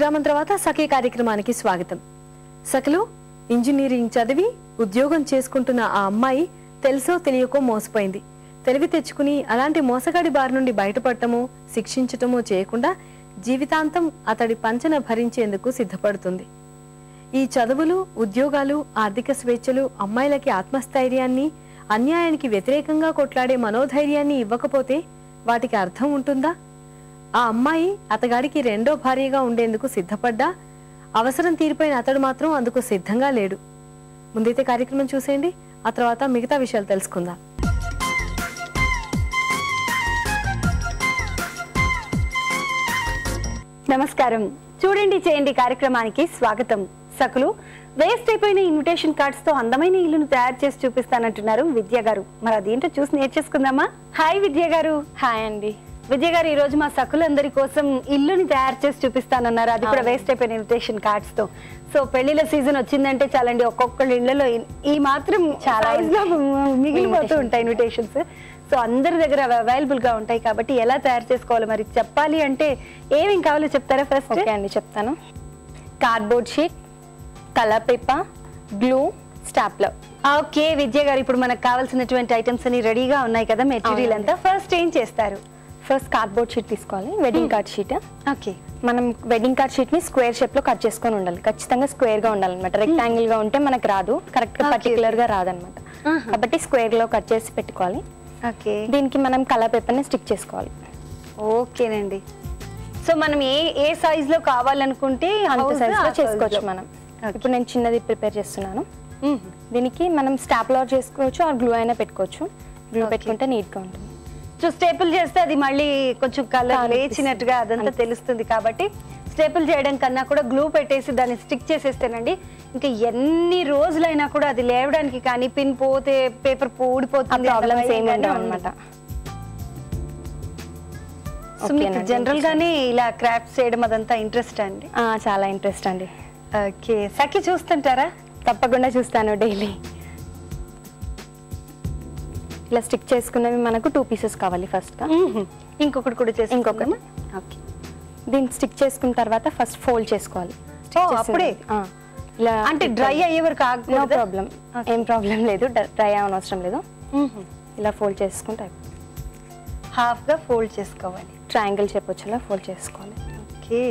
విరామం తర్వాత సఖీ కార్యక్రమానికి స్వాగతం. సఖలు, ఇంజనీరింగ్ చదివి ఉద్యోగం చేసుకుంటున్న ఆ అమ్మాయి తెలుసో తెలియకో మోసపోయింది. తెలివి తెచ్చుకుని అలాంటి మోసగాడి బారి నుండి బయటపడటమో శిక్షించటమో చేయకుండా జీవితాంతం అతడి పంచన భరించేందుకు సిద్ధపడుతుంది. ఈ చదువులు, ఉద్యోగాలు, ఆర్థిక స్వేచ్ఛలు అమ్మాయిలకి ఆత్మస్థైర్యాన్ని, అన్యాయానికి వ్యతిరేకంగా కొట్లాడే మనోధైర్యాన్ని ఇవ్వకపోతే వాటికి అర్థం ఉంటుందా? ఆ అమ్మాయి అతగాడికి రెండో భార్యగా ఉండేందుకు సిద్ధపడ్డా అవసరం తీరిపోయిన అతడు మాత్రం అందుకు సిద్ధంగా లేడు. ముందైతే కార్యక్రమం చూసేయండి, ఆ తర్వాత మిగతా విషయాలు తెలుసుకుందాం. నమస్కారం. చూడండి చేయండి కార్యక్రమానికి స్వాగతం. సకులు, వేస్ట్ అయిపోయిన ఇన్విటేషన్ కార్డ్స్ తో అందమైన ఇల్లును తయారు చేసి చూపిస్తానంటున్నారు విద్య గారు. మరి అదేంటో చూసి నేర్చేసుకుందామా? హాయ్ విద్య గారు. హాయ్ అండి. విద్య గారు, ఈ రోజు మా సకులందరి కోసం ఇల్లుని తయారు చేసి చూపిస్తానన్నారు, అది కూడా వేస్ట్ అయిపోయిన ఇన్విటేషన్ కార్డ్స్ తో. సో పెళ్లిళ్ళ సీజన్ వచ్చిందంటే చాలండి, ఒక్కొక్కళ్ళ ఇళ్లలో ఈ మాత్రం చాలా మిగిలిపోతూ ఉంటాయి ఇన్విటేషన్స్. సో అందరి దగ్గర అవైలబుల్ గా ఉంటాయి కాబట్టి ఎలా తయారు చేసుకోవాలి మరి చెప్పాలి అంటే ఏమేం కావాలో చెప్తారా? ఫస్ట్ ఓకే అండి, చెప్తాను. Cardboard sheet, colour paper, glue, stapler. Okay Vidya garu, ఇప్పుడు మనకు కావాల్సినటువంటి ఐటమ్స్ అన్ని రెడీగా ఉన్నాయి కదా, మెటీరియల్ అంతా. ఫస్ట్ ఏం చేస్తారు? ఫస్ట్ కార్డ్బోర్డ్ షీట్ తీసుకోవాలి, వెడ్డింగ్ కార్డ్ షీట్. ఓకే, మనం వెడ్డింగ్ కార్డ్ షీట్ ని స్క్వేర్ షేప్ లో కట్ చేసుకొని ఉండాలి. ఖచ్చితంగా స్క్వేర్ గా ఉండాలన్నమాట. రెక్టాంగిల్ గా ఉంటే మనకు రాదు, కరెక్ట్ గా పర్టికులర్ గా రాదనమాట. కాబట్టి స్క్వేర్ లో కట్ చేసి పెట్టుకోవాలి. ఓకే, దీనికి మనం కలర్ పేపర్ ని స్టిక్ చేసుకోవాలి. ఓకేనండి. సో మనం ఏ సైజ్ లో కావాలనుకుంటే అంత సైజ్ లో చేసుకోవచ్చు మనం. ఇప్పుడు నేను చిన్నది ప్రిపేర్ చేస్తున్నాను. దీనికి మనం స్టాప్లర్ చేసుకోవచ్చు, ఆ గ్లూ అయినా పెట్టుకోవచ్చు. గ్లూ పెట్టుకుంటే నీట్ గా ఉంటుంది. సో స్టేపుల్ చేస్తే అది మళ్ళీ కొంచెం కలర్ లేచినట్టుగా అదంతా తెలుస్తుంది కాబట్టి స్టేపుల్ చేయడం కన్నా కూడా గ్లూ పెట్టేసి దాన్ని స్టిక్ చేసేస్తేనండి ఇంకా ఎన్ని రోజులైనా కూడా అది లేవడానికి కానీ, పిన్ పోతే పేపర్ ఊడిపోతుంది, ప్రాబ్లమ్స్ ఏమి ఉండవు అన్నమాట. సో మీకు జనరల్ గానే ఇలా క్రాఫ్ట్స్ చేయడం అదంతా ఇంట్రెస్ట్ అండి? చాలా ఇంట్రెస్ట్ అండి. ఓకే, సఖి చూస్తుంటారా? తప్పకుండా చూస్తాను డైలీ. ఇలా స్టిక్ చేసుకున్నవి మనకు 2 పీసెస్ కావాలి ఫస్ట్ గా. ఇంకొకటి కూడా చేసి ఇంకొకటి. ఓకే, దీన్ని స్టిక్ చేసుకున్న తర్వాత ఫస్ట్ ఫోల్డ్ చేసుకోవాలి. అప్పుడే ఇలా అంటే డ్రై అయ్యే వరకు నో ప్రాబ్లం, ఏం ప్రాబ్లం లేదు, డ్రై అవ్వని అవసరం లేదు. ఇలా ఫోల్డ్ చేసుకుంటే హాఫ్ గా ఫోల్డ్ చేసుకోవాలి. ట్రయాంగిల్ షేప్ వచ్చేలా ఫోల్డ్ చేసుకోవాలి. ఓకే,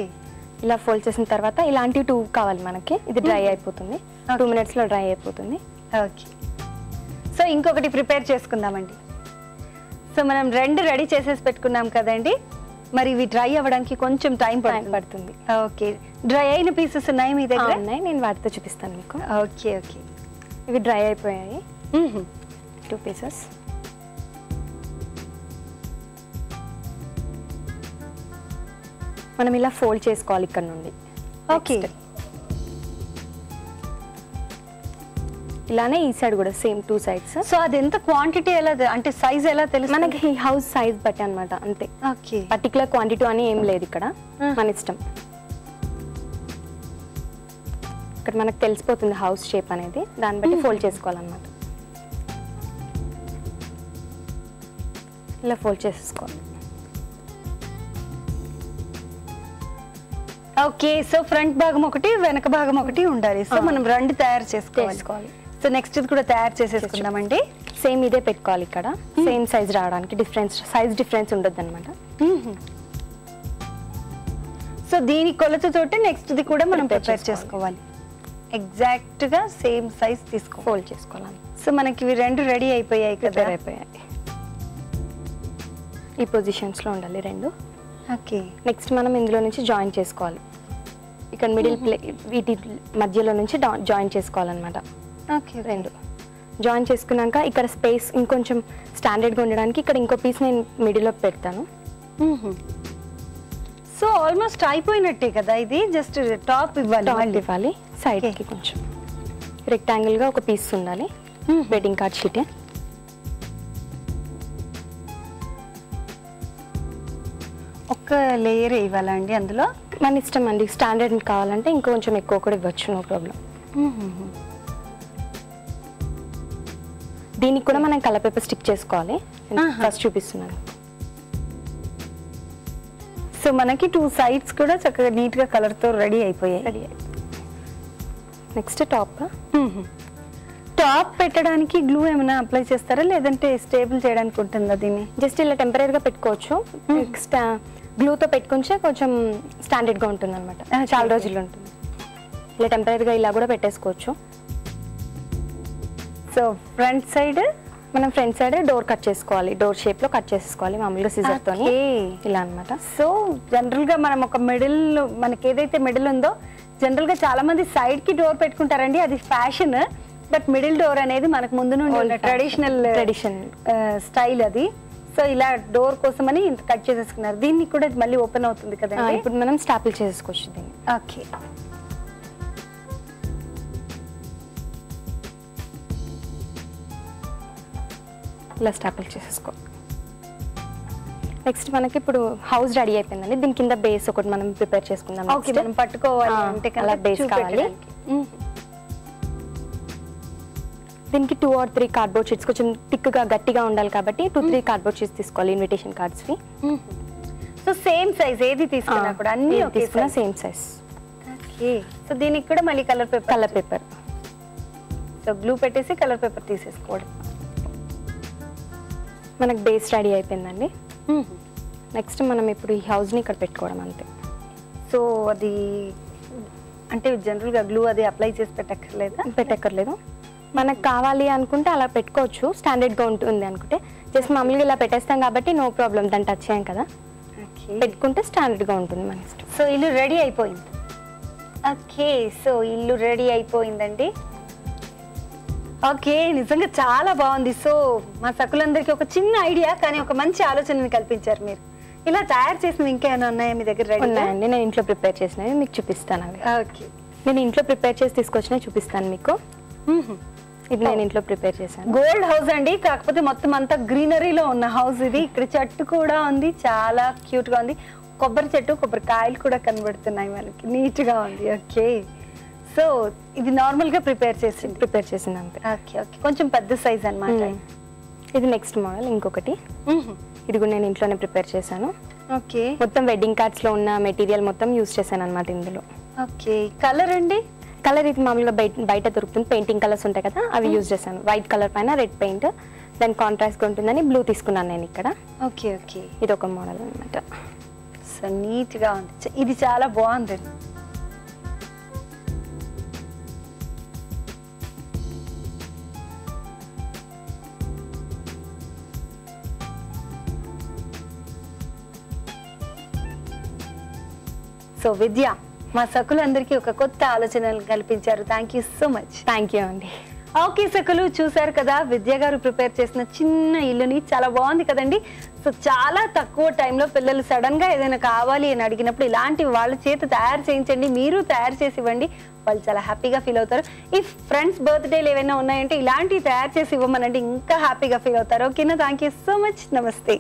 ఇలా ఫోల్డ్ చేసిన తర్వాత ఇలాంటివి 2 కావాలి మనకి. ఇది డ్రై అయిపోతుంది, 2 minutes లో డ్రై అయిపోతుంది. ఓకే, సో ఇంకొకటి ప్రిపేర్ చేసుకుందామండి. సో మనం 2 రెడీ చేసేసి పెట్టుకున్నాం కదండి, మరి ఇవి డ్రై అవ్వడానికి కొంచెం టైం పడుతుంది. ఓకే, డ్రై అయిన పీసెస్ ఉన్నాయి మీ దగ్గర? ఉన్నాయి, నేను వాటితో చూపిస్తాను మీకు. ఓకే ఓకే, ఇవి డ్రై అయిపోయాయి 2 పీసెస్. మనం ఇలా ఫోల్డ్ చేసుకోవాలి ఇక్కడ నుండి. ఓకే, ఇలానే ఈ సైడ్ కూడా సేమ్ 2 sides. సో అది ఎంత క్వాంటిటీ ఎలా అంటే సైజ్ ఎలా తెలుసు? మనకి ఈ హౌస్ సైజ్ బట్టి అన్నమాట, అంతే. ఓకే, పర్టికులర్ క్వాంటిటీ అని ఏం లేదు ఇక్కడ, మన ఇష్టం. ఇక్కడ మనకు తెలిసిపోతుంది హౌస్ షేప్ అనేది, దాన్ని బట్టి ఫోల్డ్ చేసుకోవాలన్నమాట. ఇలా ఫోల్డ్ చేసేసుకోవాలి. ఓకే, సో ఫ్రంట్ భాగం ఒకటి, వెనక భాగం ఒకటి ఉండాలి. సో మనం 2 తయారు చేసుకోవాలి. సో నెక్స్ట్ ఇది కూడా తయారు చేసేసుకుందామండి. సేమ్ ఇదే పెట్టుకోవాలి ఇక్కడ, సేమ్ సైజ్ రావడానికి. సైజ్ డిఫరెన్స్ ఉండొద్దు అనమాట. సో దీని కొలతతోటి నెక్స్ట్ ఇది కూడా మనం ప్రిపేర్ చేసుకోవాలి. ఎగ్జాక్ట్ గా సేమ్ సైజ్ తీసుకో ఫోల్డ్ చేసుకోవాలి. సో మనకి ఇవి 2 రెడీ అయిపోయాయి కదా? అయిపోయాయి. ఈ పొజిషన్స్ లో ఉండాలి 2. ఓకే, నెక్స్ట్ మనం ఇందులో నుంచి జాయిన్ చేసుకోవాలి. ఇక్కడ మిడిల్ వీటి మధ్యలో నుంచి జాయిన్ చేసుకోవాలన్నమాట. ఓకే, 2 జాయిన్ చేసుకున్నాక ఇక్కడ స్పేస్ ఇంకొంచెం స్టాండర్డ్గా ఉండడానికి ఇక్కడ ఇంకో పీస్ నేను మిడిల్లో పెడతాను. సో ఆల్మోస్ట్ అయిపోయినట్టే కదా, ఇది జస్ట్ టాప్ ఇవ్వాలి. సైడ్కి కొంచెం రెక్టాంగిల్గా ఒక పీస్ ఉండాలి. వెడ్డింగ్ కార్డ్ షీట్ ఒక లేయర్ ఇవ్వాలండి అందులో? మన ఇష్టం అండి, స్టాండర్డ్ కావాలంటే ఇంకొంచెం ఎక్కువ కూడా ఇవ్వచ్చు, నో ప్రాబ్లం. దీనికి కూడా మనం కలర్ పేపర్ స్టిక్ చేసుకోవాలి. ఫస్ట్ చూపిస్తున్నాను. సో సో మనకి 2 sides కూడా చక్కగా నీట్ గా కలర్ తో రెడీ అయిపోయాయి. Next top. టాప్ పెట్టడానికి గ్లూ ఏమైనా అప్లై చేస్తారా లేదంటే స్టేబుల్ చేయడానికి ఉంటుందా దీన్ని? జస్ట్ ఇలా టెంపరీగా పెట్టుకోవచ్చు. నెక్స్ట్ గ్లూతో పెట్టుకుంటే కొంచెం స్టాండర్డ్ గా ఉంటుంది అనమాట, చాలా రోజులు ఉంటుంది. ఇలా టెంపరీగా ఇలా కూడా పెట్టేసుకోవచ్చు. So front side door cut చేసుకోవాలి, డోర్ షేప్ లో కట్ చేసుకోవాలి మామూలుగా సిజర్ తోని ఇలా అన్నమాట. సో జనరల్ గా మనం ఒక మిడిల్, మనకి ఏదైతే మిడిల్ ఉందో జనరల్ గా చాలా మంది సైడ్ కి డోర్ పెట్టుకుంటారండి, అది ఫ్యాషన్. బట్ మిడిల్ డోర్ అనేది మనకు ముందు నుండి ట్రెడిషన్ స్టైల్ అది. సో ఇలా డోర్ కోసం అని కట్ చేసేసుకున్నారు. దీన్ని కూడా మళ్ళీ ఓపెన్ అవుతుంది కదా, ఇప్పుడు మనం స్టాపిల్ చేసుకోవచ్చు దీన్ని. ఓకే, ఇలా స్టాపిల్ చేసేసుకో. నెక్స్ట్ మనకి ఇప్పుడు హౌస్ రెడీ అయిపోయిందండి. దీని కింద బేస్ ఒకటి మనం ప్రిపేర్ చేసుకుందాం. ఓకే, మనం పట్టుకోవాలి అంటే అలా బేస్ కావాలి. దీనికి 2 or 3 కార్డ్బోర్డ్ షీట్స్, కొంచెం థిక్గా గట్టిగా ఉండాలి కాబట్టి 2-3 కార్డ్బోర్డ్ షీట్స్ తీసుకోవాలి ఇన్విటేషన్ కార్డ్స్ వి. సో సేమ్ సైజ్ ఏది తీసుకున్నా కూడా అన్ని తీసుకున్నా సేమ్ సైజ్. ఓకే, సో దీనికి కూడా మళ్ళీ కలర్ పేపర్. సో గ్లూ పెట్టేసి కలర్ పేపర్ తీసేసుకోవడం. మనకు బేస్ రెడీ అయిపోయిందండి. నెక్స్ట్ మనం ఇప్పుడు ఈ హౌస్ని ఇక్కడ పెట్టుకోవడం అంతే. సో అది అంటే జనరల్గా గ్లూ అది అప్లై చేసి పెట్టక్కర్లేదు. మనకు కావాలి అనుకుంటే అలా పెట్టుకోవచ్చు, స్టాండర్డ్గా ఉంటుంది అనుకుంటే. జస్ట్ మామూలుగా ఇలా పెట్టేస్తాం కాబట్టి నో ప్రాబ్లం, దాన్ని టచ్ చేయం కదా. పెట్టుకుంటే స్టాండర్డ్గా ఉంటుంది మన ఇష్టం. సో ఇల్లు రెడీ అయిపోయింది. ఓకే, సో ఇల్లు రెడీ అయిపోయిందండి. ఓకే, నిజంగా చాలా బాగుంది. సో మా సకులందరికీ ఒక చిన్న ఐడియా, కానీ ఒక మంచి ఆలోచనని కల్పించారు మీరు. ఇలా తయారు చేసినవి ఇంకా ఏమైనా ఉన్నాయా మీ దగ్గర? ఉన్నాయండి, నేను ఇంట్లో ప్రిపేర్ చేసినవి మీకు చూపిస్తాను. అవి ఓకే, నేను ఇంట్లో ప్రిపేర్ చేసి తీసుకొచ్చినవి చూపిస్తాను మీకు. ఇది నేను ఇంట్లో ప్రిపేర్ చేశాను. గోల్డ్ హౌస్ అండి, కాకపోతే మొత్తం అంతా గ్రీనరీలో ఉన్న హౌస్ ఇది. ఇక్కడ చెట్టు కూడా ఉంది, చాలా క్యూట్ గా ఉంది. కొబ్బరి చెట్టు, కొబ్బరికాయలు కూడా కనబడుతున్నాయి మనకి, నీట్ గా ఉంది. ఓకే, సో ఇది నార్మల్ గా ప్రిపేర్ చేసింది అంతే. ఓకే ఓకే, కొంచెం పెద్ద సైజ్ అన్నమాట. ఇది నెక్స్ట్ మోడల్ ఇంకొకటి. ఇది కూడా నేను ఇంట్లోనే ప్రిపేర్ చేశాను. ఓకే, మొత్తం వెడ్డింగ్ కార్డ్స్ లో ఉన్న మెటీరియల్ మొత్తం యూజ్ చేశాను అనమాట ఇందులో. ఓకే, కలర్ అండి? కలర్ ఇది మామూలుగా బయట దొరుకుతుంది, పెయింటింగ్ కలర్స్ ఉంటాయి కదా, అవి యూజ్ చేశాను. వైట్ కలర్ పైన రెడ్ పెయింట్, దాని కాంట్రాస్ట్ ఉంటుందని బ్లూ తీసుకున్నాను నేను ఇక్కడ. ఓకే ఓకే, ఇది ఒక మోడల్ అనమాట. సో నీట్ గా ఉంది, ఇది చాలా బాగుంది. సో విద్య, మా సకులందరికీ ఒక కొత్త ఆలోచనలు కల్పించారు. Thank you so much. Thank you అండి. ఓకే సకులు, చూసారు కదా విద్య గారు ప్రిపేర్ చేసిన చిన్న ఇల్లుని. చాలా బాగుంది కదండి. సో చాలా తక్కువ టైంలో పిల్లలు సడన్ గా ఏదైనా కావాలి అని అడిగినప్పుడు ఇలాంటి వాళ్ళ చేత తయారు చేయించండి, మీరు తయారు చేసి ఇవ్వండి, వాళ్ళు చాలా హ్యాపీగా ఫీల్ అవుతారు. ఇఫ్ ఫ్రెండ్స్ బర్త్డేలు ఏమైనా ఉన్నాయంటే ఇలాంటివి తయారు చేసి ఇవ్వమనండి, ఇంకా హ్యాపీగా ఫీల్ అవుతారు. ఓకేనా? Thank you so much. నమస్తే.